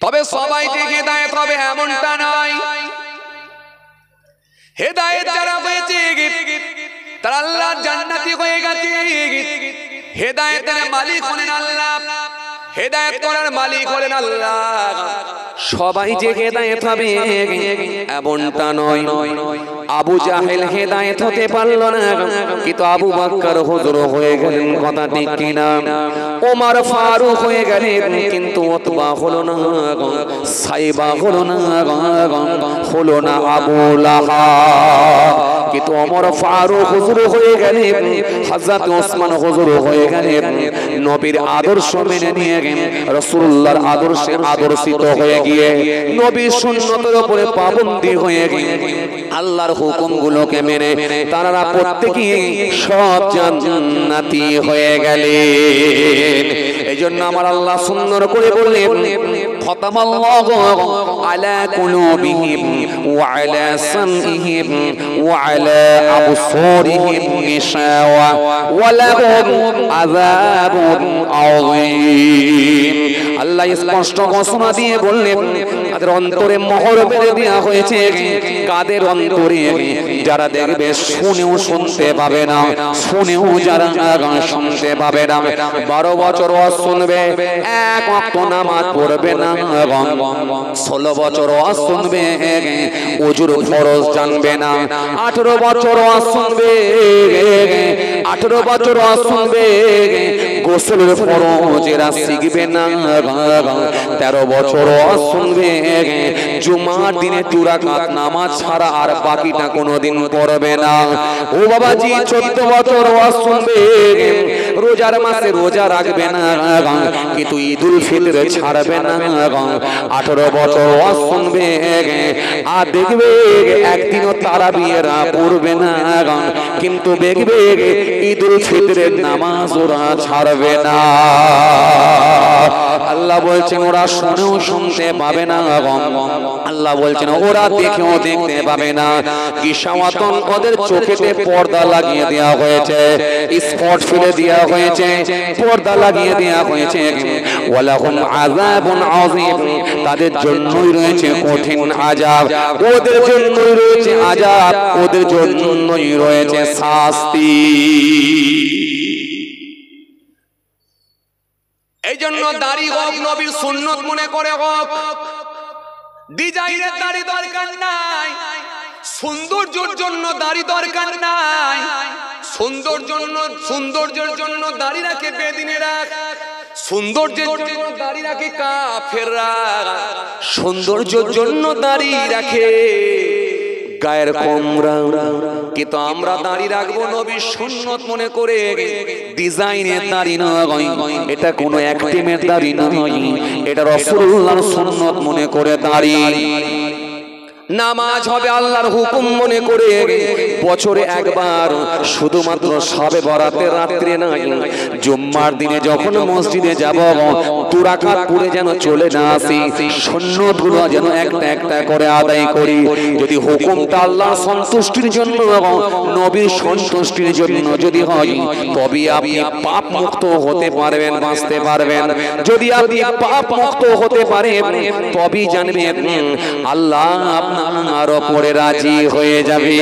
তবে সবাই যে হেদায়েত হবে এমনটা নয়। হেদায়েত যারা হয়েছে তারা আল্লাহর জান্নাতি হয়ে গেছে। হেদায়েতের মালিক হলেন আল্লাহ, হেদায়েত করার মালিক হলেন আল্লাহ। সবাই যে হেদায়েত হবে এমনটা নয়। আবু জাহেল হেদায়েত হতে পারল না, কিন্তু আবু বকর হুজুর হয়ে গেলেন, কথা ঠিক কিনা? ওমর ফারুক হয়ে গেলেন, কিন্তু উতবা হলো না, সাইবা হলো না, হলো না আবু লাহাব। কিন্তু ওমর ফারুক হুজুর হয়ে গেলেন, হযরত ওসমান হুজুর হয়ে গেলেন। নবীর আদর্শ মেনে নিয়ে রাসূলুল্লাহর আদর্শে আদর্শিত হয়ে গিয়ে নবীর সুন্নতের উপরে পাবন্দী হয়ে গিয়ে আল্লাহর হুকুমগুলোকে মেনে তারা প্রত্যেকেই সব জান্নাতি হয়ে গেলেন। এইজন্য আমার আল্লাহ সুন্দর করে বললেন, খতামাল্লাহু আলা কুলুবিহিম ওয়া আলা সামইহিম ওয়া আলা আবসারিহিম গিশাওয়া ওয়া লাহুম আযাবুন আযীম। আল্লাহ স্পষ্ট ঘোষণা দিয়ে বললেন, তাদের অন্তরে মোহর মেরে দেওয়া হয়েছে। কাদের অন্তরে? যারা দেখবে শুনেও শুনতে পাবে না, শুনেও যারা শুনতে পাবে না। 12 বছর ওয়াজ শুনবে, এক ওয়াক্ত নামাজ পড়বে না। 16 বছর ওয়াজ শুনবে, ওযুর ফরজ জানবে না। 18 বছর ওয়াজ শুনবে, 18 বছর ওয়াজ শুনবে, গোসলের ফরজ এরা শিখবে না। 13 বছর ওয়াজ শুনবে, জুমার দিনে 2 রাকাত নামাজ ছাড়া আর বাকিটা কোনোদিন পড়বে না। ও বাবাজি, 14 বছর ওয়াজ শুনবে, রোজার মাসে রোজা রাখবে না, কিন্তু ঈদুল ফিতর ছাড়বে না। 18 বছর ওয়াজ শুনবে, আর দেখবে একদিনও তারাবিরা পড়বে না, কিন্তু দেখবে ঈদুল ফিতরের নামাজ ওরা ছাড়বে না। আল্লাহ বলছেন ওরা শুনেও শুনতে পাবে না, আল্লাহ বলছেন ওরা দেখেও দেখতে পাবে না। কিশাওয়াতন, ওদের চোখেতে পর্দা লাগিয়ে দেওয়া হয়েছে, স্পট ফেলে দেওয়া হয়েছে, পর্দা লাগিয়ে দেওয়া হয়েছে। ওয়ালাহুম আযাবুন আযীম, তাদের জন্যই রয়েছে কঠিন আযাব, ওদের জন্যই রয়েছে আযাব, ওদের জন্যই রয়েছে শাস্তি। এই জন্য দাড়ি হোক নবীর সুন্নত মনে করে হোক, ডিজাইনের দাড়ি দরকার নাই, সৌন্দর্যের জন্য দাড়ি দরকার নাই। সৌন্দর্যের জন্য দাড়ি রাখে বেদিনেরা, সৌন্দর্যের জন্য দাড়ি রাখে কাফেররা, সৌন্দর্যের জন্য দাড়ি রাখে গায়ের কমরা। কিন্তু আমরা দাড়ি রাখবো নবীর সুন্নত মনে করে, ডিজাইনের দাড়ি নয়, এটা কোনো একটিমের দাড়ি নয়, এটা রাসূলুল্লাহর সুন্নত মনে করে দাড়ি। নামাজ হবে আল্লাহর হুকুম মনে করে, বছরে একবার, শুধুমাত্র শবে বরাতের রাত্রে নয়, জুম্মার দিনে যখন মসজিদে যাব 2 রাকাত পড়ে যেন চলে না আসি, সুন্নতগুলো যেন একটা একটা করে আদায় করি। যদি হুকুমটা আল্লাহ সন্তুষ্টির জন্য, নবীর সন্তুষ্টির জন্য যদি হয়, তবে আপনি পাপ মুক্ত হতে পারবেন, বাঁচতে পারবেন। যদি আপনি পাপ মুক্ত হতে পারেন, তবেই জানবেন আল্লাহ আপনার উপরে রাজি হয়ে যাবে।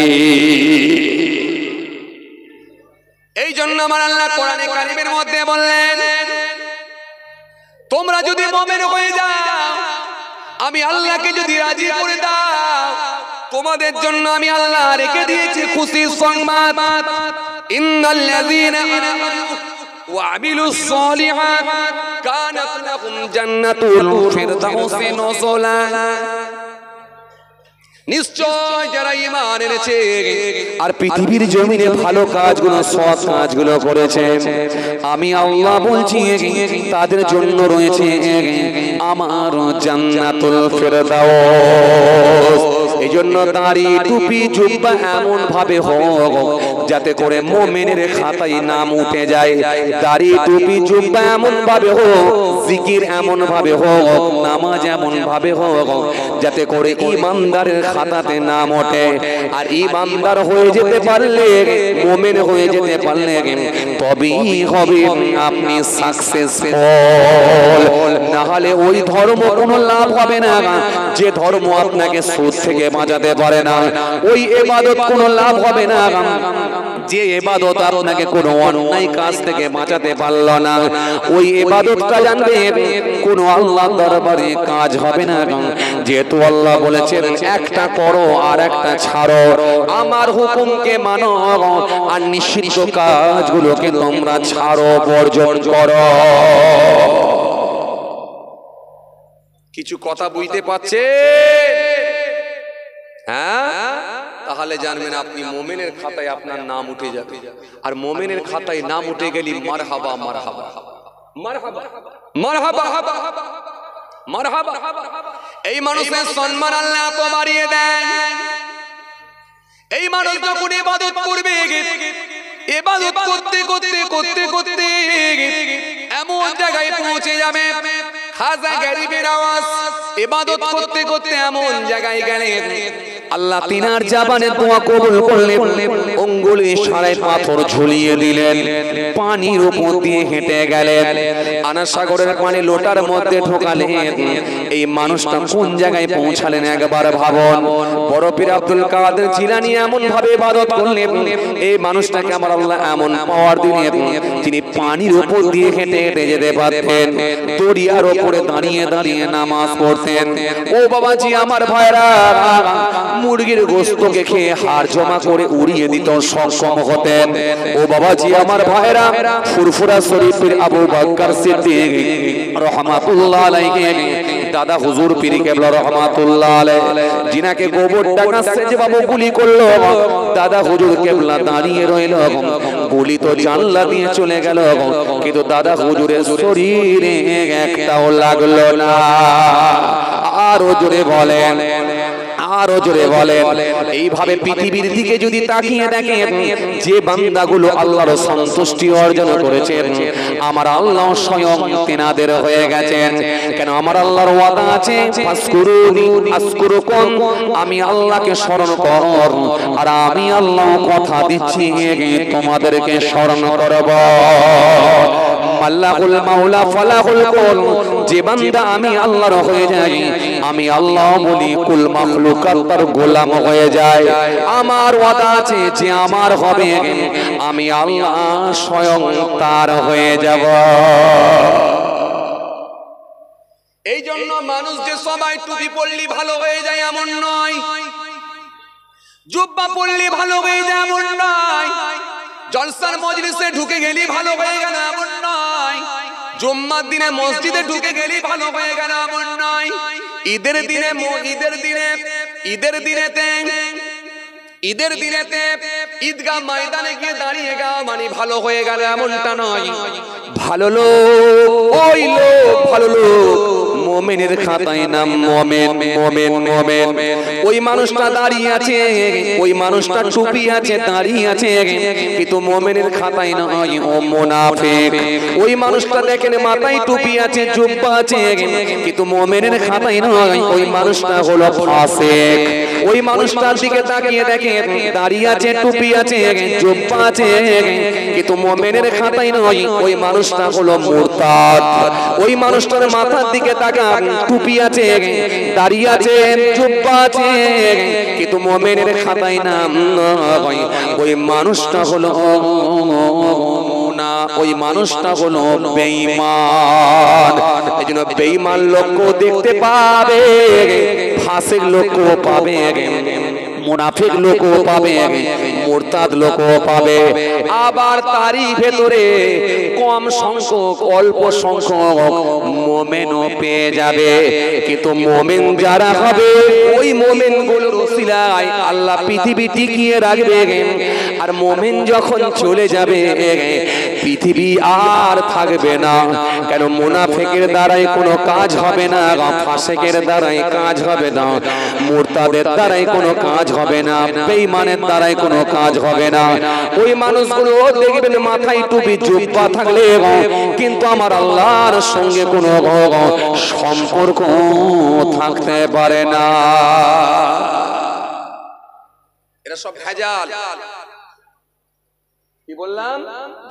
এই জন্য আমার আল্লাহ কোরআনে কারীমের মধ্যে বললেন, তোমরা যদি মুমিন হয়ে যাও, আমি আল্লাহকে যদি রাজি করে দাও, তোমাদের জন্য আমি আল্লাহ রেখে দিয়েছি খুশির সংবাদ। ইন্নাল্লাযীনা আমানু ওয়া আমিলুস সালিহাত কানাত লাহুম জান্নাতুল ফিরদাউসি নুজুলা। নিশ্চয় যারা ঈমান এনেছে আর পৃথিবীর জমিনে ভালো কাজগুলো, সৎ কাজগুলো করেছে, আমি আল্লাহ বলছি তাদের জন্য রয়েছে আমার জান্নাতুল ফিরদাউস। এই জন্য দাড়ি, টুপি, জুব্বা এমন ভাবে হোক যাতে করে মুমিনের খাতায় নাম উঠে যায়। দাড়ি টুপি জুব্বা এমন ভাবে হোক, জিকির এমন ভাবে হোক, নামাজ এমন ভাবে হোক যাতে করে ঈমানদারের খাতাতে নাম ওঠে। আর ঈমানদার হয়ে যেতে পারলে, মুমিন হয়ে যেতে পারলে তবেই হবে আপনি সাকসেসফুল। না হলে ওই ধর্ম কোনো লাভ হবে না। যে ধর্ম আপনাকে সুদ থেকে বাঁচাতে পারে না, ওই ইবাদত কোনো লাভ হবে না। যে ইবাদত আপনাকে কোনো অন্যায় কাজ থেকে বাঁচাতে পারল না, ওই ইবাদতটা জানবে কোনো আল্লাহর দরবারে কাজ হবে না। যেহেতু আল্লাহ বলেছেন একটা করো আর একটা ছাড়ো, আমার হুকুমকে মানো আর নিষিদ্ধ কাজগুলোকে তোমরা ছাড়ো, বর্জন করো। কিছু কথা বুঝতে পারছে? হ্যাঁ, তাহলে জানবেন আপনি মুমিনের খাতায় আপনার নাম উঠে যাবে। আর মুমিনের খাতায় নাম উঠে গেলে মারহাবা মারহাবা মারহাবা মারহাবা মারহাবা। এই মানুষের সম্মান আল্লাহ এত বাড়িয়ে দেন। এই মানুষ যখন ইবাদত করবে, ইবাদত করতে করতে করতে করতে এমন জায়গায় পৌঁছে যাবে, খাজা গরিবের আওয়াজ ইবাদত করতে করতে এমন জায়গায় গেলে আল্লাহ তিনার জাবানে দোয়া কবুল করলেন। অঙ্গুলি সারায় পাথর ঝুলিয়ে দিলেন, পানির উপর দিয়ে হেঁটে গেলেন, আনা সাগরের পানি লোটার মধ্যে ঢোকালেন। এই মানুষটা কোন জায়গায় পৌঁছালেন একবার ভাবুন। বড় পীর আব্দুল কাদের জিলানী এমন ভাবে ইবাদত করলেন, এই মানুষটাকে আমার আল্লাহ এমন পাওয়ার দিলেন, তিনি পানির উপর দিয়ে হেঁটে হেঁটে যেতে পারতেন, দরিয়ার উপরে দাঁড়িয়ে দাঁড়িয়ে নামাজ পড়তেন। ও বাবাজি আমার ভাইরা, মুরগির গোশতকে খেয়ে হাড় জমা করে উড়িয়ে দিত সক্ষম হতেন। ও বাবাজি আমার ভাইরা, ফুরফুরা শরীফের আবু বকর সিদ্দিক রাহমাতুল্লাহ আলাইহি, দাদা হুজুর পীর কেবলা রাহমাতুল্লাহ আলাইহি, জিনাকে গোবর ডাকা সেজে বাবু গুলি করলো, দাদা হুজুর কেবলা দাঁড়িয়ে রইল। গুলি তো জানলা দিয়ে চলে গেল, কিন্তু দাদা হুজুরের শরীরে একটাও লাগলো না। আরো জোরে বলেন, আরো জোরে বলেন। এইভাবে পৃথিবীর দিকে যদি তাকিয়ে দেখেন, যে বান্দাগুলো আল্লাহর সন্তুষ্টি অর্জন করেছেন, আমার আল্লাহ স্বয়ং তেনাদের হয়ে গেছেন। কেন আমার আল্লাহর ওয়াদা আছে, ফাসকুরুনি আসকুরুকুম, আমি আল্লাহকে স্মরণ কর আর আমি আল্লাহ কথা দিচ্ছি তোমাদেরকে স্মরণ করব। আল্লাহুল মাওলা ফালাহুল কুল, যে বান্দা আমি আল্লাহর হয়ে যাই, আমি আল্লাহ বলি কুল মাখলুকাত তার গোলাম হয়ে যায়। আমার ওয়াদা আছে যে আমার হবে, আমি আল্লাহ স্বয়ং তার হয়ে যাব। এই জন্য মানুষ যে সবাই টুপি পরলি ভালো হয়ে যায় এমন নয়, জুব্বা পরলি ভালো হয়ে যায় এমন নয়, জলসার মজলিসে ঢুকে গেলি ভালো হয়ে গেল এমন নয়, জুম্মার দিনে মসজিদে ঢুকে গেলি ভালো হয়ে গেল এমন নয়, ঈদের দিনেতে ঈদগাহ ময়দানে গিয়ে দাঁড়িয়ে গা মানে ভালো হয়ে গেল এমনটা নয়। ভালো লোক ওই লোক, ভালো লোক মুমিনের খাতায় নাম মুমিন মুমিন মুমিন। ওই মানুষটা দাঁড়িয়ে আছে, ওই মানুষটা টুপি আছে দাঁড়িয়ে আছে, কিন্তু মুমিনের খাতায় নয়, ও মুনাফিক। ওই মানুষটা দেখেন মাথায় টুপি আছে জুব্বা আছে, কিন্তু মুমিনের খাতায় নয়, ওই মানুষটা হলো ফাসিক। ওই মানুষটার দিকে তাকিয়ে দেখেন দাঁড়িয়ে আছে টুপি আছে জুব্বা আছে, কিন্তু মুমিনের খাতায় নয়, ওই মানুষটা হলো মুরতাদ। ওই মানুষটার মাথার দিকে তাকান, টুপি আছে দাঁড়িয়ে আছে জুব্বা আছে, কিন্তু মুমিনের খাতায় নাম নয়, ওই মানুষটা হলো না, ওই মানুষটা হলো বেঈমান। এইজন্য বেঈমান লোকও দেখতে পাবে, ফাসিক লোকও পাবে, মুনাফিক লোকও পাবে, মুরতাদ লোকও পাবে। আবার তারই ভেতরে কম সংখ্যক অল্প সংখ্যক মুমিনও পেয়ে যাবে। কিন্তু মুমিন যারা হবে, ওই মুমিনগুলোর উসিলায় আল্লাহ পৃথিবী টিকিয়ে রাখবে আর মুমিন যখন চলে যাবে পৃথিবী আর থাকবে না। কেন? মুনাফিকের দ্বারাই কোনো কাজ হবে না, ফাসিকের দ্বারাই কাজ হবে না, মুরতাদের দ্বারাই কোনো কাজ হবে না, বেঈমানের দ্বারাই কোনো কাজ হবে না। ওই মানুষগুলো দেখবেন মাথায় টুপি জুব্বা থাকলে কিন্তু আমার আল্লাহর সঙ্গে কোনো সম্পর্ক থাকতে পারে না। এরা সব ভেজাল। কি বললাম?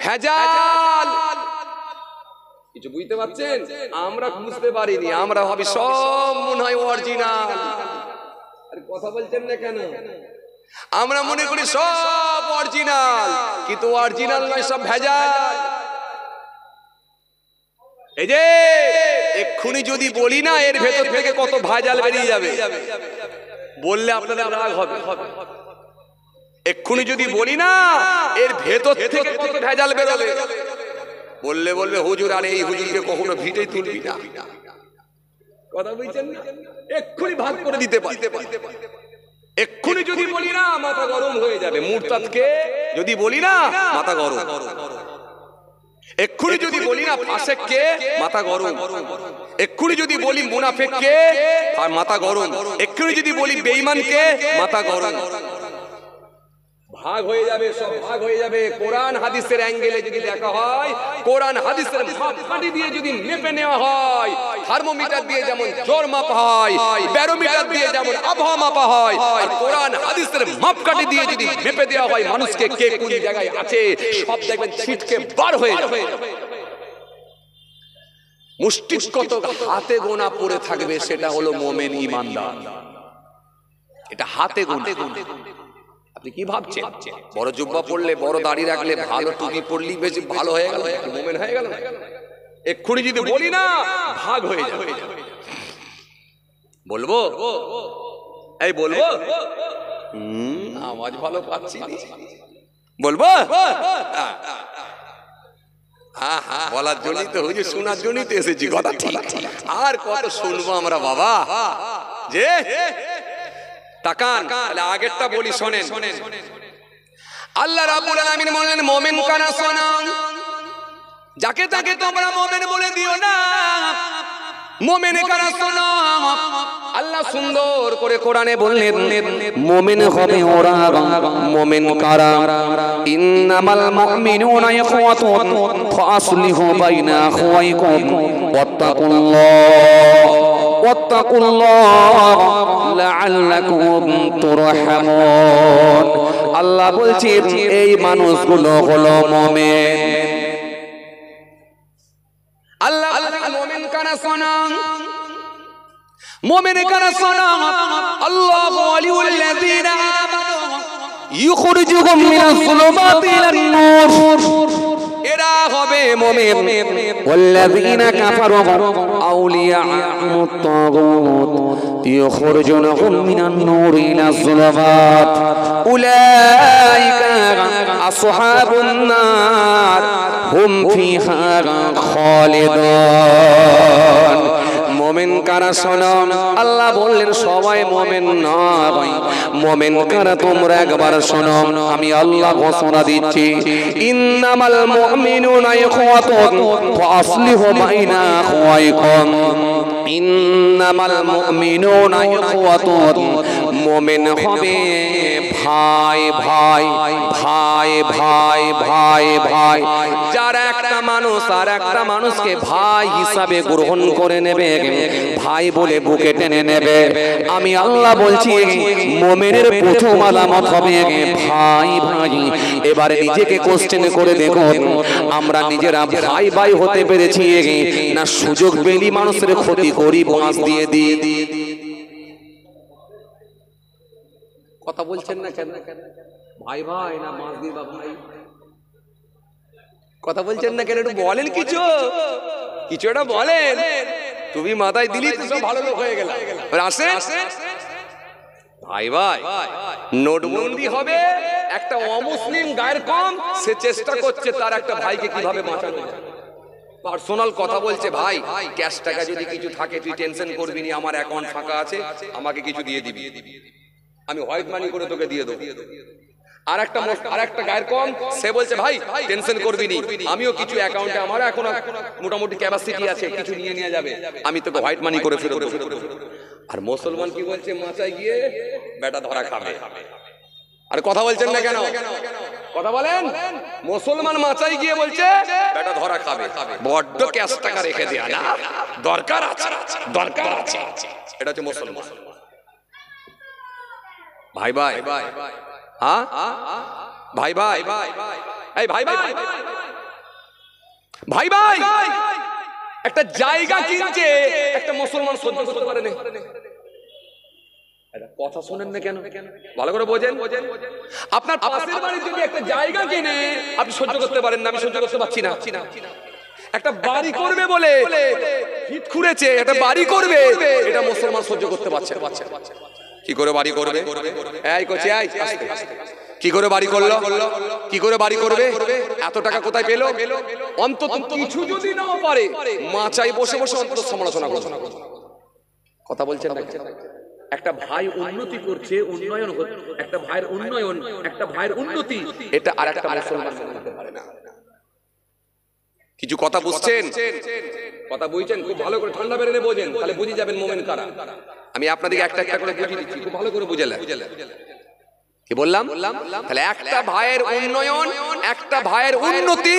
ভেজাল। কিছু বুঝতে পারছেন? আমরা বুঝতে পারিনি, আমরা ভাবি সব মনে হয় অরিজিনাল। আরে কথা বলছেন না কেন? আমরা মনে করি সব অরিজিনাল, কিন্তু অরিজিনাল নয়, সব ভেজাল। এই যে এক্ষুনি যদি বলি না, এর ভেতর থেকে কত ভেজাল বেরিয়ে যাবে, বললে আপনাদের রাগ হবে। এক্ষুনি যদি বলি না, এর ভেতর থেকে কত ভেজাল বেরোবে, বললে বলবে হুজুর আর এই হুজুরকে কখনো ভিটেই তুলবি না। কথা বলছেন না? এক্ষুনি ভাগ করে দিতে পারি। এক্ষুনি যদি বলি না, মাথা গরম হয়ে যাবে। মুরতাদকে যদি বলি না, মাথা গরম। এক্ষুনি যদি বলি না ফাসিককে, মাথা গরম। এক্ষুনি যদি বলি মুনাফিককে, আর মাথা গরম। এক্ষুনি যদি বলি বেঈমানকে, মাথা গরম। ভাগ হয়ে যাবে, সব ভাগ হয়ে যাবে। কোরআন হাদিসের অ্যাঙ্গেলে যদি দেখা হয়, কোরআন হাদিসের মাপকাঠি দিয়ে যদি মেপে নেওয়া হয়, থার্মোমিটার দিয়ে যেমন জ্বর মাপা হয়, ব্যারোমিটার দিয়ে যেমন আবহাওয়া মাপা হয়, আর কোরআন হাদিসের মাপকাঠি দিয়ে যদি মেপে দেওয়া হয় মানুষকে কে কোন জায়গায় আছে, সব দেখবেন ছিটকে বার হয়ে যাবে। মুষ্টির কত হাতে গোনা পড়ে থাকবে, সেটা হলো মুমিন ইমানদার। এটা হাতে গোনা। আপনি কি ভাবছেন? বড় জুব্বা পড়লে, বড় দাড়ি রাখলে, ভালো টুপি পড়লেই বেশি ভালো হয়ে গেল, মুমিন হয়ে গেল? এক্ষুনি যদি বলি না, ভাগ হয়ে যাবে। বলবো? এই বলবো? আওয়াজ ভালো পাচ্ছি, বলবো? হ্যাঁ হ্যাঁ, বলার জন্যই তো, হুজুর শোনার জন্যই তো এসেছি। কথা ঠিক। আর কত শুনবো আমরা বাবা। যে তাকান, তাহলে আগেরটা বলি, শোনেন। আল্লাহ রাব্বুল আলামিন বললেন, মুমিন কানা শোনো, যাকে তাকে তোমরা মুমিন বলে দিও না। মুমিন কানা শোনো, আল্লাহ সুন্দর করে কোরআনে বললেন মুমিন হবে ওরা। মুমিন কারা? ইন্নামাল মুমিনুনা ইখওয়াতুন ফাসলিহু বাইনা আখওয়াইকুম ওয়াত্তাকুল্লাহ লাআল্লাকুম তুরহামুন। আল্লাহ বলছেন এই মানুষগুলো হলো মুমিন। আল্লাহ মুমিন কানা শোনো, মুমিন কানা শোনো, আল্লাহু ওয়ালিউল্লাযীনা আমানু ইখরিজুহুম মিনাজ যুলুমাতি ইলান নূর। এরা হবে মুমিন। ওয়াল্লাযীনা কাফারু আউলিয়াউত তাগুত ইখরিজুহুম মিনান নূরি ইলাজ যুলুমাত উলাইকা আসহাবুন নার হুম ফিহা খালিদুন। মুমিন কারা শোনো, আল্লাহ বললেন সবাই মুমিন নয়। মুমিন কারা তোমরা একবার শোনো, আমি আল্লাহ ঘোষণা দিচ্ছি, ইন্নামাল মুমিনুনা ইখওয়াতুন ফাসলিহু বাইনা আখওয়াইকুম। ইন্নামাল মুমিনুনা ইখওয়াতুন, মুমিন হবে ভাই ভাই ভাই ভাই ভাই ভাই। যারা একটা মানুষ আর একটা মানুষকে ভাই হিসাবে গ্রহণ করে নেবে, ভাই বলে বুকে টেনে নেবে, আমি আল্লাহ বলছি মুমিনের প্রথম আলামত হবে ভাই ভাই। এবারে নিজেকে কোশ্চেন করে দেখুন, আমরা নিজেরা ভাই ভাই হতে পেরেছি না সুযোগ পেলি মানুষের ক্ষতি করি, বাঁশ দিয়ে দিই? কথা বলছেন না কেন? ভাই ভাই না মাছ দিয়ে ভাই? কথা বলছেন না কেন? একটু বলেন, কিছু একটা বলেন। তুমি মাথায় দিলি তো সব ভালো লোক হয়ে গেল। আসে ভাই ভাই, নোটবন্দি হবে, একটা অমুসলিম গায়ের কম, সে চেষ্টা করছে তার একটা ভাইকে কিভাবে বাঁচানো যায়। পার্সোনাল কথা বলছে, ভাই ক্যাশ টাকা যদি কিছু থাকে তুই টেনশন করবি না, আমার অ্যাকাউন্ট ফাঁকা আছে, আমাকে কিছু দিয়ে দিবি, আমি হোয়াইট মানি করে তোকে দিয়ে দেবো। আর একটা গায়ের কম, সে বলছে ভাই টেনশন করবি নি, আমিও কিছু অ্যাকাউন্টে আমার এখন মোটামুটি ক্যাপাসিটি আছে, কিছু নিয়ে যাবে, আমি তোকে হোয়াইট মানি করে ফেরত দেব। আর মুসলমান কি বলছে, মাচায় গিয়ে বেটা ধরা খাবে। আর কথা বলছেন না কেন? কথা বলেন। মুসলমান মাচায় গিয়ে বলছে বেটা ধরা খাবে। বড্ড ক্যাশ টাকা রেখে দেয়া না, দরকার আছে, দরকার আছে। এটা হচ্ছে মুসলমান। ভাই ভাই হ্যাঁ ভাই ভাই এই ভাই ভাই ভাই ভাই একটা জায়গা কিনছে একটা মুসলমান সহ্য করতে পারে না। কথা শোনেন না কেন? ভালো করে বোঝেন। আপনার পাশের বাড়ি যদি একটা জায়গা কিনে আপনি সহ্য করতে পারেন না, আমি সহ্য করতে পারছি না। একটা বাড়ি করবে বলে হিত খুঁড়েছে, একটা বাড়ি করবে, এটা মুসলমান সহ্য করতে পারছে। কি করে বাড়ি করবে? এই কোচি আই, কি করে বাড়ি করলো? কি করে বাড়ি করবে? এত টাকা কোথায় পেলো? অন্তত কিছু যদি নাও পারে মাচায় বসে বসে অন্তত সমালোচনা করছে। কথা বলছেন না? একটা ভাই উন্নতি করছে, উন্নয়ন হচ্ছে, একটা ভাইয়ের উন্নয়ন, একটা ভাইয়ের উন্নতি, এটা আর একটা মুসলমান মানতে পারে না। কিছু কথা বুঝছেন? কথা বুঝছেন? খুব ভালো করে ঠান্ডা বেরেনে বোঝেন, তাহলে বুঝে যাবেন মোমেন কারা। আমি আপনাদেরকে একটা একটা করে বুঝিয়ে দিচ্ছি, খুব ভালো করে বুঝেলেন। কি বললাম? তাহলে একটা ভাইয়ের উন্নয়ন, একটা ভাইয়ের উন্নতি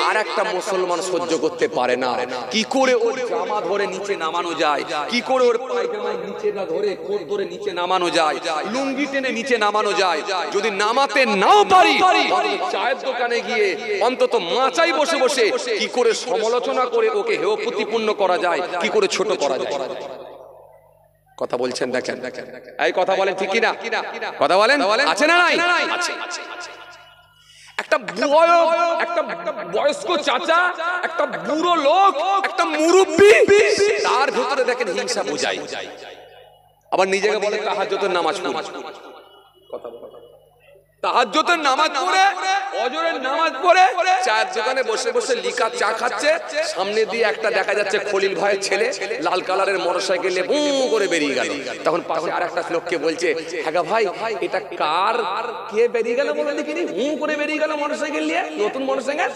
আর একটা মুসলমান সহ্য করতে পারে না। কি করে ওর জামা ধরে নিচে নামানো যায়, কি করে ওর পায়জামায় নিচে না ধরে কোট ধরে নিচে নামানো যায়, লুঙ্গি টেনে নিচে নামানো যায়। যদি নামাতে নাও পারি, চায়ের দোকানে গিয়ে অন্তত মাচাই বসে বসে কি করে সমালোচনা করে ওকে হেয় প্রতিপূর্ণ করা যায়, কি করে ছোট করা যায়। কথা বলছেন দেখেন, এই কথা বলেন ঠিক কি না? কথা বলেন, আছে না নাই? আছে। একটা বয়স্ক চাচা, একটা বুড়ো লোক, একটা মুরব্বি, তার ভিতরে দেখেন হিংসা বুঝাই, আবার নিজেকে বলে তাহাজ্জুদের নামাজ পড়ি। কথা বলেন, তাহাজ্জুদের নামাজ পড়ে, ফজরের নামাজ পড়ে চায়ের দোকানে বসে বসে লিকার চা খাচ্ছে, সামনে দিয়ে একটা দেখা যাচ্ছে খলিল ভাইয়ের ছেলে লাল কালারের মোটরসাইকেল নিয়ে বু করে বেরিয়ে গেল। তখন পাশে আরেকটা লোককে বলছে, হ্যাঁ ভাই এটা কার, কে বেরিয়ে গেল বলে দেখিনি, হু করে বেরিয়ে গেল মোটরসাইকেল নিয়ে, নতুন মোটরসাইকেল।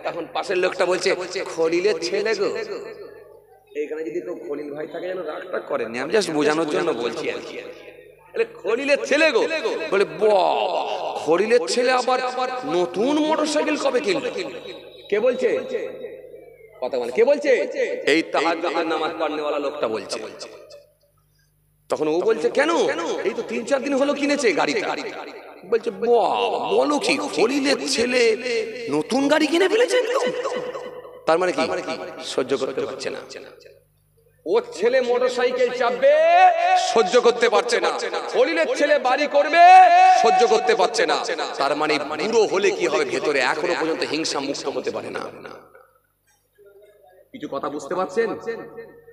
তখন পাশের লোকটা বলছে, খলিলের ছেলে গো। এইখানে যদি কেউ খলিল ভাই থাকে যেন রাগটা করেনি, আমি জাস্ট বোঝানোর জন্য বলছি আর কি। খলিলের ছেলে গো, বলে খলিলের ছেলে আবার নতুন মোটরসাইকেল কবে কিনলো? কে বলছে? কথা বলে, কে বলছে? এই তাহাজ্জুদের নামাজ পড়নেওয়ালা লোকটা বলছে। তখন ও বলছে, কেন? এই তো 3-4 দিন হলো কিনেছে গাড়িটা। বলছে, বলো কি, খলিলের ছেলে নতুন গাড়ি কিনে ফেলেছে? তার মানে কি? সহ্য করতে পারছে না। ও ছেলে মোটরসাইকেল চাপবে, সহ্য করতে পারছে না। খলিলের ছেলে বাড়ি করবে, সহ্য করতে পারছে না। তার মানে বুড়ো হলে কি হবে, ভেতরে এখনো পর্যন্ত হিংসা মুক্ত হতে পারে না। কিছু কথা বুঝতে পারছেন?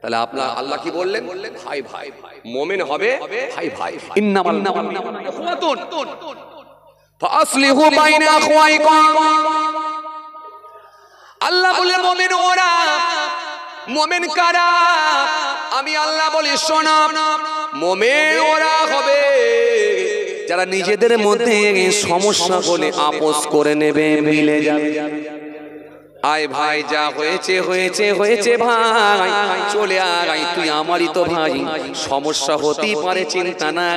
তাহলে আপনার আল্লাহ কি বললেন? ভাই ভাই মুমিন হবে ভাই ভাই। ইন্নামাল ইখওয়াতুন ফাসলিহু বাইনা আখওয়াইকুম। আল্লাহ বলে মুমিন ওরা, মুমিন কারা? আমি আল্লাহ বলি শোনো, মুমিন ওরা হবে যারা নিজেদের মধ্যে সমস্যা হলে আপোষ করে নেবে, মিলে যাবে। আয় ভাই, যা হয়েছে হয়েছে হয়েছে ভাই, চলে আয়, তুই আমারই তো ভাই, সমস্যা হতেই পারে, চিন্তা না,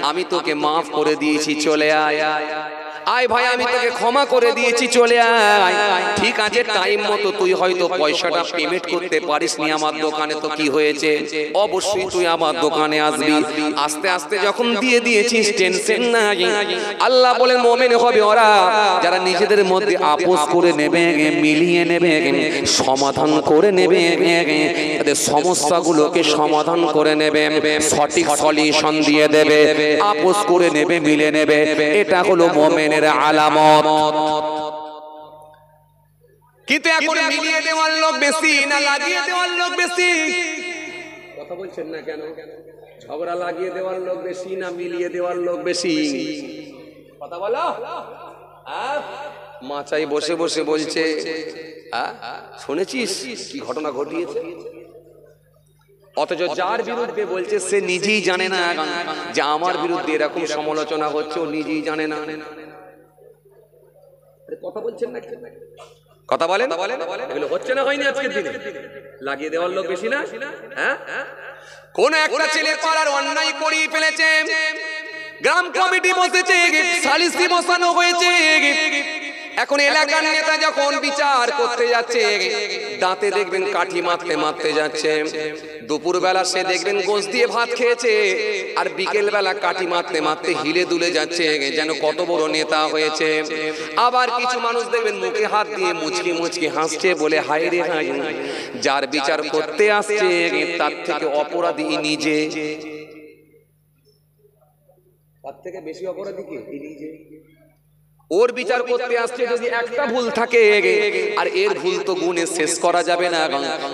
আমি তোকে মাফ করে দিয়েছি, চলে আয়। আয় ভাই, আমি তোকে ক্ষমা করে দিয়েছি, চলে আয়। ঠিক আছে, টাইম মতো তুই হয়তো পয়সাটা পেমেন্ট করতে পারিসনি আমার দোকানে, তো কি হয়েছে, অবশ্যই তুই আমার দোকানে আসবি। আস্তে আস্তে যখন দিয়ে দিয়েছিস, টেনশন নাই। আল্লাহ বলেন মুমিন হবে ওরা যারা নিজেদের মধ্যে আপোষ করে নেবে, মিলিয়ে নেবে, সমাধান করে নেবে, তাদের সমস্যাগুলোকে সমাধান করে নেবে, সঠিক সলিউশন দিয়ে দেবে, আপোষ করে নেবে, মিলে নেবে। এটা হলো মুমিন আলামত। কিন্তু এখন মিলিয়ে দেওয়ার লোক বেশি না লাগিয়ে দেওয়ার লোক বেশি? কথা বলছেন না কেন? ঝগড়া লাগিয়ে দেওয়ার লোক বেশি না মিলিয়ে দেওয়ার লোক বেশি? কথা বলো। মাচাই বসে বসে বলছে, শুনেছিস কি ঘটনা ঘটিয়েছে? অথচ যার বিরুদ্ধে বলছে সে নিজেই জানে না যে আমার বিরুদ্ধে এরকম সমালোচনা হচ্ছে, ও নিজেই জানে না। কথা বলছেন না, কথা বলেন, এগুলো হচ্ছে না হয়নি আজকের দিনে? লাগিয়ে দেওয়ার লোক বেশি না? হ্যাঁ, কোন একটা ছেলে পাড়ার অন্যায় করিয়ে ফেলেছে, গ্রাম কমিটি বসেছে, সালিসি বসানো হয়েছে, এখন এলাকার নেতা যখন বিচার করতে যাচ্ছে দাঁতে দেখবেন কাঠি মারতে মারতে যাচ্ছে, দুপুর বেলা সে দেখবেন গোশ দিয়ে ভাত খেয়েছে, আর বিকেল বেলা কাঠি মারতে মারতে হিলে দুলে যাচ্ছে যেন কত বড় নেতা হয়েছে। আবার কিছু মানুষ দেখবেন মুখে হাত দিয়ে মুচকি মুচকি হাসছে, বলে হায় রে হায়, যার বিচার করতে আসছে তার থেকে অপরাধী নিজে, তার থেকে বেশি অপরাধী কি নিজে। ওর বিচার করতে আসছে, যদি একটা ভুল থাকে আর এর ভুল তো গুণে শেষ করা যাবে না,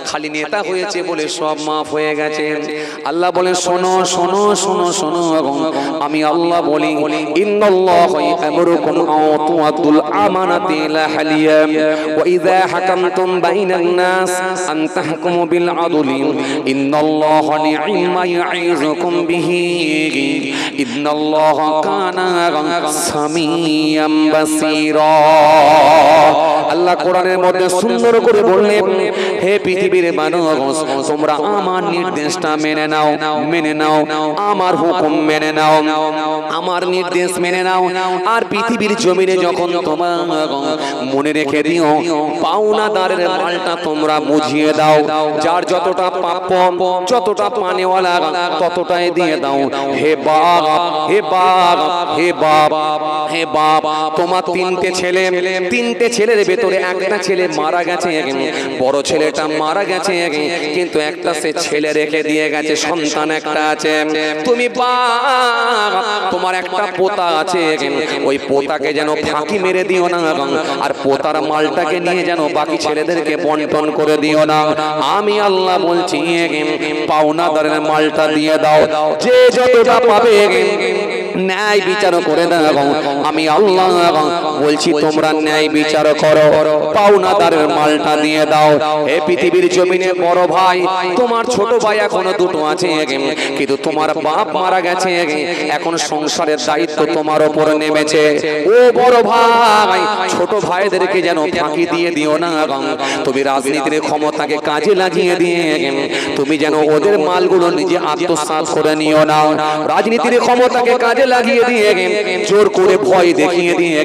খালি নেতা হয়েছে বলে সব মাফ হয়ে গেছে। আল্লাহ বলে শোনো শোনো শোনো শোনো, আমি আল্লাহ বলি ইন্নাল্লাহু ইয়ামুরুকুম আন তুআদ্দুল আমানাতি ইলা আহলিহা ওয়া ইযা হাকামতুম বাইনান নাস আন তাহকুমু বিল আদলি ইন্নাল্লাহা নি'মা ইয়াইযুকুম বিহি ইন্নাল্লাহা কানা সামিয়াম বাসীরা। আল্লাহ কোরআনের মধ্যে সুন্দর করে বললেন, হে পৃথিবীর মানুষ, তোমরা আমার নির্দেশটা মেনে নাও, মেনে নাও, আমার হুকুম মেনে নাও, আমার নির্দেশ মেনে নাও। আর পৃথিবীর জমিনে যখন তোমার মনে রেখে দিও, পাওনাদারের মালটা তোমরা বুঝিয়ে দাও, যার যতটা প্রাপ্য, যতটা পানেওয়ালা ততটাই দিয়ে দাও। হে বাপ, হে বাপ, হে বাপ, হে বাপ, তোমার তিনটে ছেলের ভেতরে একটা ছেলে মারা গেছে, বড় ছেলেটা মারা গেছে, কিন্তু একটা সে ছেলে রেখে দিয়ে গেছে, সন্তান একটা আছে। তুমি বাপ, তোমার একটা পোতা আছে, ওই পোতাকে যেন ফাঁকি মেরে দিও না, আর পোতার মালটাকে নিয়ে যেন বাকি ছেলেদেরকে বন্টন করে দিও না। আমি আল্লাহ বলছি পাওনাদারের মালটা দিয়ে দাও, যে যতটা পাবে ন্যায় বিচার করে দাও। আমি আল্লাহ বলছি তোমরা ন্যায় বিচার করো, পাওনাদারের মালটা দিয়ে দাও। হে পৃথিবীর জমিনে বড় ভাই, তোমার ছোট ভাই এখনো দুটো আছে, কিন্তু তোমার বাপ মারা গেছে, এখন সংসারের দায়িত্ব তোমার উপর নেমেছে। ও বড় ভাই, ছোট ভাইদেরকে যেন ফাঁকি দিয়ে দিও না। তুমি রাজনীতির ক্ষমতাকে কাজে লাগিয়ে দিয়ে তুমি যেন ওদের মালগুলো নিজে আত্মসাৎ করে নিও না। রাজনীতির ক্ষমতাকে কাজে লাগিয়ে দিয়ে জোর করে ভয় দেখিয়ে দিয়ে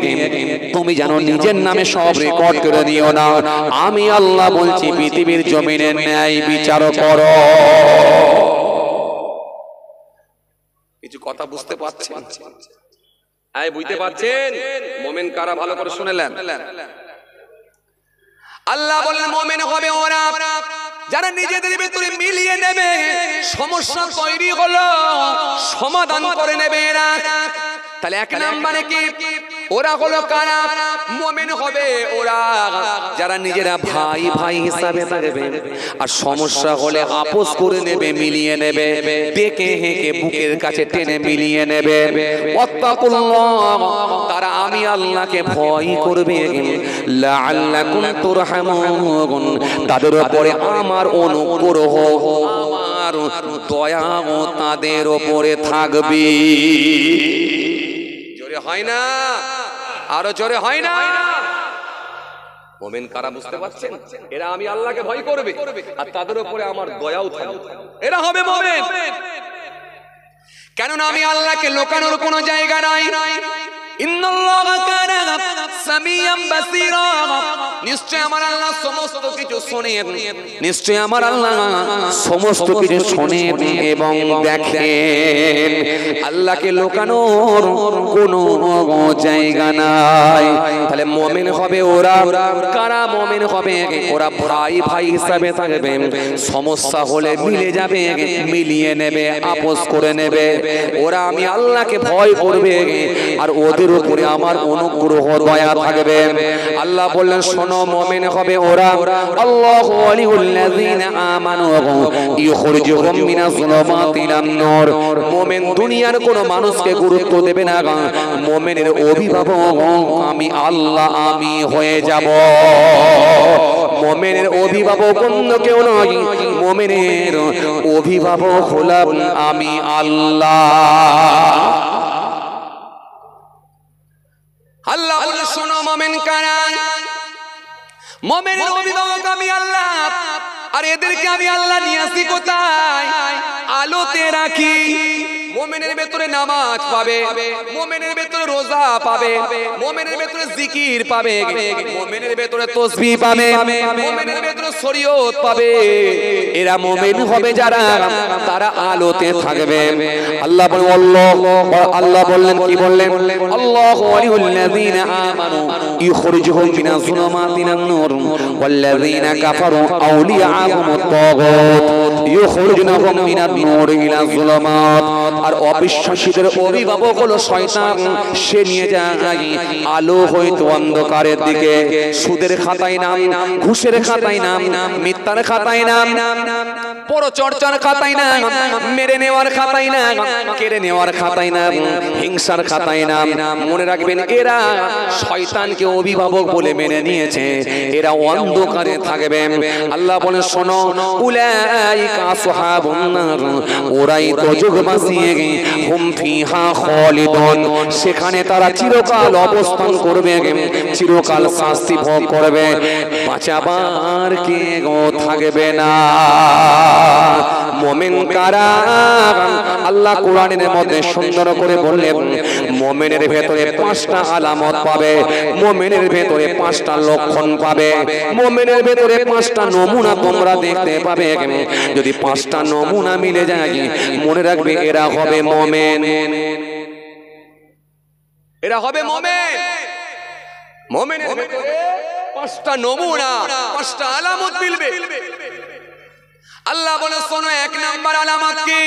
তুমি যেন নিজের নামে সব রেকর্ড করে নিও না। আমি আল্লাহ বলছি পৃথিবীর জমিনে ন্যায় বিচার করো। কিছু কথা বুঝতে পারছেন? বুঝতে পারছেন? মোমেন কারা ভালো করে শুনেলেন? আল্লাহ বলেন মোমেন হবে ওরা যারা নিজেদের ভিতরে মিলিয়ে নেবে, সমস্যা তৈরি হলো সমাধান করে নেবে এরা। তাহলে এক নম্বরে কি ওরা হলো কারা? মুমিন হবে ওরা যারা নিজেরা ভাই ভাই হিসাবে থাকবে, আর সমস্যা হলে আপোষ করে নেবে, মিলিয়ে নেবে, ডেকে হেঁকে বুকের কাছে টেনে মিলিয়ে নেবে। ওয়াত্তাকুল্লাহ, তারা আমি আল্লাহকে ভয় করবে, লাআল্লাকুম তুরহামুন, তাদের উপরে আমার অনুগ্রহ, আমার দয়া তাদের উপরে থাকবে। জোরে হয় না? আরো জোরে হয় না? মুমিন কারা বুঝতে পারছেন? এরা আমি আল্লাহকে ভয় করবে আর তাদের উপরে আমার দয়াও থাকবে, এরা হবে মুমিন। কেননা আমি আল্লাহকে লোকানোর কোনো জায়গা নাই। ইন্নাল্লাহা কানা সামিয়াম বাসীরা, নিশ্চয় আমার আল্লাহ সমস্ত কিছু শোনেন, নিশ্চয় আমার আল্লাহ সমস্ত কিছু শোনেন এবং দেখেন। আল্লাহকে লোকানোর কোনো জায়গা নাই। তাহলে মুমিন হবে ওরা কারা? মুমিন হবে ওরা ভাই ভাই হিসাবে থাকবে, সমস্যা হলে মিলে যাবে, মিলিয়ে নেবে, আপোষ করে নেবে। ওরা আমি আল্লাহকে ভয় করবে আর ওদের উপরে আমার অনুগ্রহ দয়া থাকবে। আল্লাহ বললেন শোনো, মুমিন হবে ওরা আল্লাহু ওয়ালিউল্লাযিনা আমানু ইখরিজুহুম মিনাজ যুলুমাতি ইলান নূর। মুমিন দুনিয়ার কোন মানুষকে গুরুত্ব দেবে না, মুমিনের অভিভাবক আমি আল্লাহ, আমি হয়ে যাব। মুমিনের অভিভাবক অন্য কেউ নয়, মুমিনের অভিভাবক হলাম আমি আল্লাহ। আল্লাহ বলে শোনো মুমিন কারা, মুমিনের অভিভাবক আমি আল্লাহ, আর এদেরকে আমি আল্লাহ নিয়ে আসি কোথায়? আলোতে রাখি। মুমিনের ভেতরে নামাজ পাবে, মুমিনের ভেতরে রোজা পাবে, মুমিনের ভেতরে জিকির পাবে, মুমিনের ভেতরে তাসবিহ পাবে, মুমিনের ভেতরে শরীয়ত পাবে। এরা মুমিন হবে যারা, তারা আলোতে থাকবে। আল্লাহ বলেন আল্লাহ বললেন কি বললেন? আল্লাহু ওয়ালিউল্লাযিনা আমানু ইখরিজুহুম মিনাজ যুলুমাতি ইলান নূর ওয়াল্লাযিনা কাফারু আউলিয়াহুমুত তাগুত ইখরিজুহুম মিনান নূর ইলাজ যুলুমাত। আর অবিশ্বাসীদের অভিভাবক হলো শয়তান, সে নিয়ে যায় আলো হইতে অন্ধকারের দিকে। সুদের খাতায় নাম, ঘুষের খাতায় নাম, মিথ্যার খাতায় নাম, পরচর্চার খাতায় নাম, মেরে নেওয়ার খাতায় নাম, কেড়ে নেওয়ার খাতায় নাম, হিংসার খাতায় নাম। মনে রাখবেন এরা শয়তানকে অভিভাবক বলে মেনে নিয়েছে, এরা অন্ধকারে থাকবে। আল্লাহ বলে শোনো, উলাইকা আসহাবুন নার, ওরাই দোজখবাসী, হুম ফিহা খালিদুন, সেখানে তারা চিরকাল অবস্থান করবে, চিরকাল শাস্তি ভোগ করবে, বাঁচাবার কেউ থাকবে না। মুমিন কারা? আল্লাহ কোরআনের মধ্যে সুন্দর করে বললেন, মুমিনের ভেতরে 5টা আলামত পাবে, মুমিনের ভেতরে 5টা লক্ষণ পাবে, মুমিনের ভেতরে 5টা নমুনা তোমরা দেখতে পাবে। যদি 5টা নমুনা মিলে যায়, মনে রাখবে এরা হবে মুমিন, এরা হবে মুমিন। মুমিনের ভেতরে 5টা নমুনা, 5টা আলামত মিলবে। আল্লাহ বলে শোনো, 1 নাম্বার আলামত কি?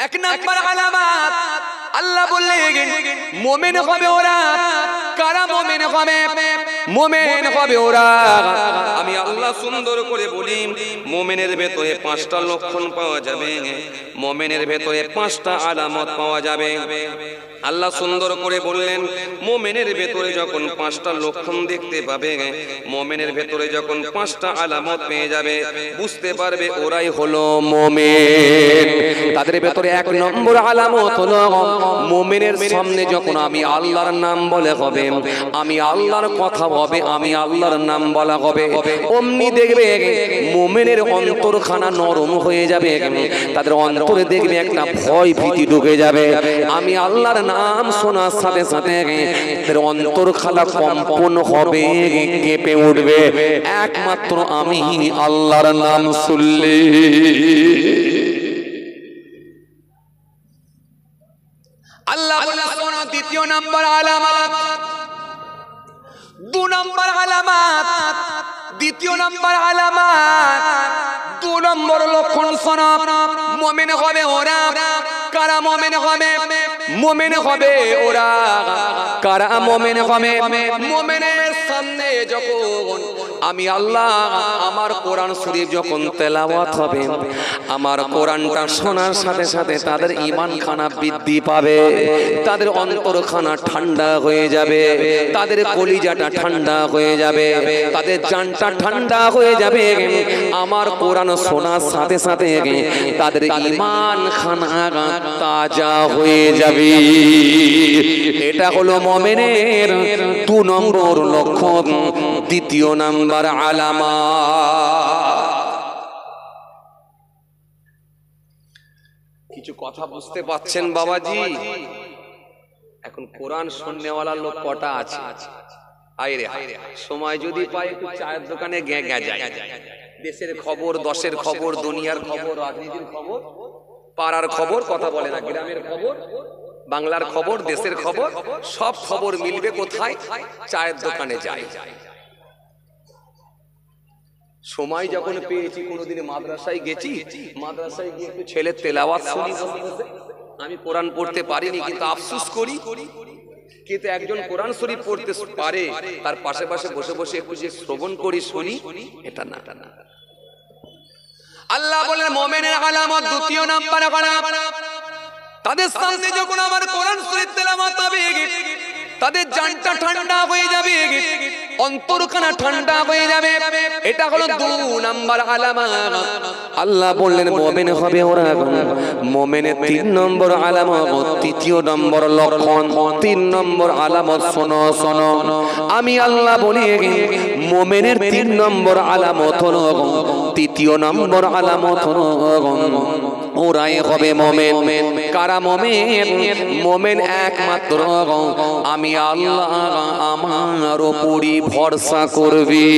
1 নাম্বার আলামত আল্লাহ বললেন মুমিন হবে ওরা। কারা মুমিন হবে? মুমিন হবে ওরা, আমি আল্লাহ সুন্দর করে বলি, মুমিনের ভেতরে 5টা লক্ষণ পাওয়া যাবে, মুমিনের ভেতরে 5টা আলামত পাওয়া যাবে। আল্লাহ সুন্দর করে বললেন, মুমিনের ভেতরে যখন 5টা লক্ষণ দেখতে পাবে, মুমিনের ভেতরে যখন 5টা আলামত পেয়ে যাবে, বুঝতে পারবে ওরাই হলো মুমিন। তাদের ভেতরে 1 নম্বর আলামত হলো, মুমিনের সামনে যখন আমি আল্লাহর নাম বলে হবে, আমি আল্লাহর কথা হবে, আমি আল্লাহর নাম বলা হবে, অমনি দেখবে মুমিনের অন্তরখানা নরম হয়ে যাবে, তাদের অন্তরে দেখবে একটা ভয় ভীতি ঢুকে যাবে। আমি আল্লাহর নাম শোনার সাথে সাথে তাদের অন্তরখানা কম্পন হবে, কেঁপে উঠবে, একমাত্র আমি আল্লাহর নাম শুনলে। আল্লাহ বলে শোনো, 2 নম্বর আলামত, 2 নম্বর আলামত, 2 নম্বর আলামত, 2 নম্বর লক্ষণ শোনো, মুমিন হবে ওরা। কারা মুমিন হবে? মুমিন হবে ওরা। কারা মুমিন হবে? মুমিনের সামনে যখন আমি আল্লাহ আমার কোরআন শরীফ যখন তেলাওয়াত হবে, আমার কোরআনটা শোনার সাথে সাথে তাদের ঈমান খানা বৃদ্ধি পাবে, তাদের অন্তরখানা ঠান্ডা হয়ে যাবে, তাদের কলিজাটা ঠান্ডা হয়ে যাবে, তাদের জানটা ঠান্ডা হয়ে যাবে। আমার কোরআন শোনার সাথে সাথে তাদের ঈমান খানা তাজা হয়ে যাবে। এটা হলো মুমিনের 2 নম্বর লক্ষণ, 2 নম্বর আলামত। কিছু কথা বুঝতে পাচ্ছেন বাবাজি? এখন কোরআন শুননেওয়ালা লোক কটা আছে? আইরে সময় যদি পাই একটু চায়ের দোকানে গেঁগা যায়, দেশের খবর, দশের খবর, দুনিয়ার খবর, রাজনীতির খবর, পাড়ার খবর, কথা বলে না, গ্রামের খবর, বাংলার খবর, দেশের খবর, সব খবর মিলবে কোথায়? চায়ের দোকানে যাই। সময় যখন পেয়েছি, কোনোদিন মাদ্রাসায় গেছি, মাদ্রাসায় গিয়ে একটু ছেলের তেলাওয়াত শুনি। আমি কোরআন পড়তে পারিনি, কিন্তু আফসোস করি, কিন্তু একজন কোরআন শরীফ পড়তে পারে, তার পাশে পাশে বসে বসে একটু যে শ্রবণ করি, শুনি, এটা না। আল্লাহ বলেন মুমিনের আলামত 2 নম্বর আলামত, তাদের সামনে যখন আমার কোরআন শরীফ তেলাওয়াত হবে, তাদের জানটা ঠান্ডা হয়ে যাবে, অন্তরখানা ঠান্ডা হয়ে যাবে। এটা হলো 2 নাম্বার আলামত। আল্লাহ বললেন মুমিন হবে ওরা। মুমিনের 3 নম্বর আলামত, 3য় নম্বর লক্ষণ, 3 নম্বর আলামত। শোনো শোনো, আমি আল্লাহ বলি মুমিনের 3 নম্বর আলামত হলো, 3য় নম্বর আলামত হলো ওরাই হবে মুমিন। কারা মুমিন? মুমিন একমাত্র আমি আল্লাহ আমার উপরই ভরসা করবি।